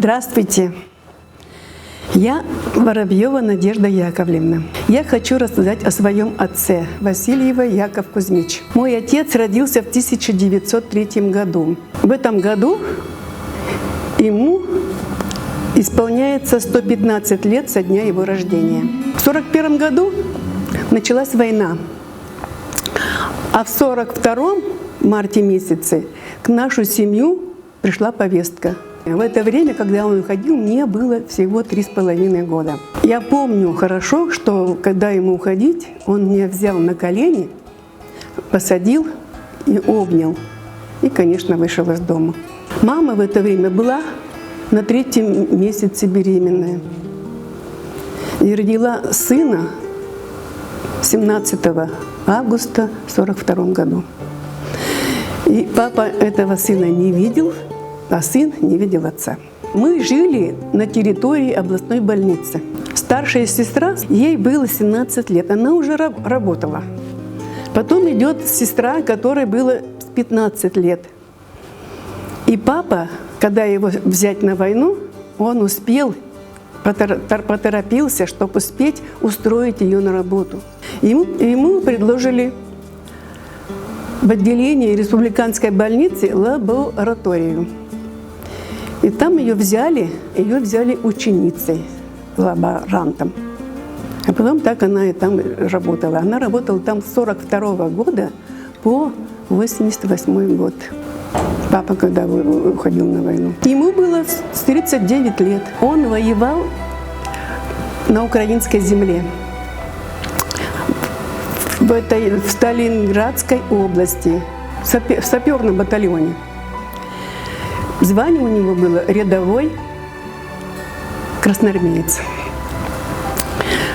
Здравствуйте! Я Воробьева Надежда Яковлевна. Я хочу рассказать о своем отце, Васильева Яков Кузьмич. Мой отец родился в 1903 году. В этом году ему исполняется 115 лет со дня его рождения. В 1941 году началась война, а в 1942 марте месяце к нашу семью пришла повестка. В это время, когда он уходил, мне было всего 3,5 года. Я помню хорошо, что когда ему уходить, он меня взял на колени, посадил и обнял. И, конечно, вышел из дома. Мама в это время была на 3-м месяце беременная. И родила сына 17 августа 1942 году. И папа этого сына не видел, а сын не видел отца. Мы жили на территории областной больницы. Старшая сестра, ей было 17 лет, она уже работала. Потом идет сестра, которой было 15 лет. И папа, когда его взять на войну, он успел, поторопился, чтобы успеть устроить ее на работу. Ему предложили в отделении республиканской больницы лабораторию. И там ее взяли ученицей, лаборантом. А потом так она и там работала. Она работала там с 1942 года по 1988 год. Папа, когда уходил на войну. Ему было 39 лет. Он воевал на украинской земле, в Сталинградской области, в саперном батальоне. Звание у него было рядовой красноармеец.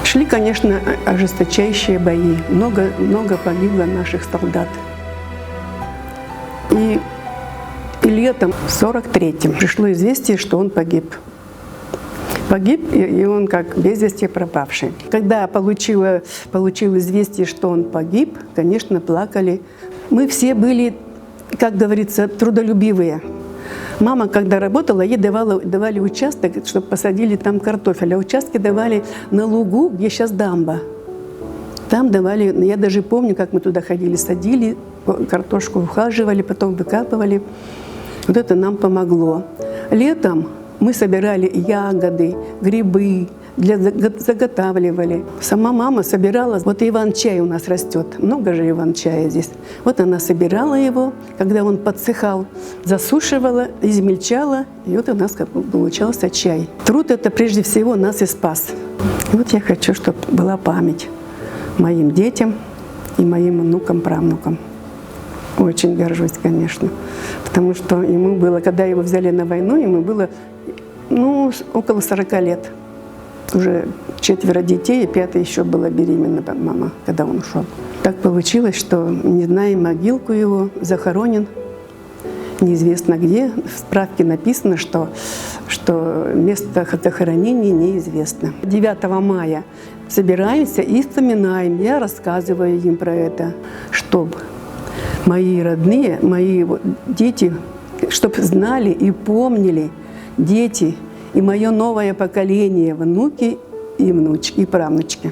Шли, конечно, ожесточайшие бои. Много погибло наших солдат. И летом в 1943-м пришло известие, что он погиб. Погиб, и он как без вести пропавший. Когда получил известие, что он погиб, конечно, плакали. Мы все были, как говорится, трудолюбивые. Мама, когда работала, ей давали участок, чтобы посадили там картофель. А участки давали на лугу, где сейчас дамба. Там давали, я даже помню, как мы туда ходили, садили, картошку ухаживали, потом выкапывали. Вот это нам помогло. Летом мы собирали ягоды, грибы, заготавливали. Сама мама собирала, вот иван-чай у нас растет, много же иван-чая здесь. Вот она собирала его, когда он подсыхал, засушивала, измельчала, и вот у нас получался чай. Труд это прежде всего нас и спас. И вот я хочу, чтобы была память моим детям и моим внукам, правнукам. Очень горжусь, конечно, потому что ему было, когда его взяли на войну, ему было около 40 лет. Уже 4 детей, и 5-я еще была беременна мама, когда он ушел. Так получилось, что не знаем могилку его, захоронен неизвестно где. В справке написано, что место захоронения неизвестно. 9 мая собираемся и вспоминаем. Я рассказываю им про это, чтобы мои родные, мои дети, чтобы знали и помнили, дети, и мое новое поколение, внуки и внучки, и правнучки.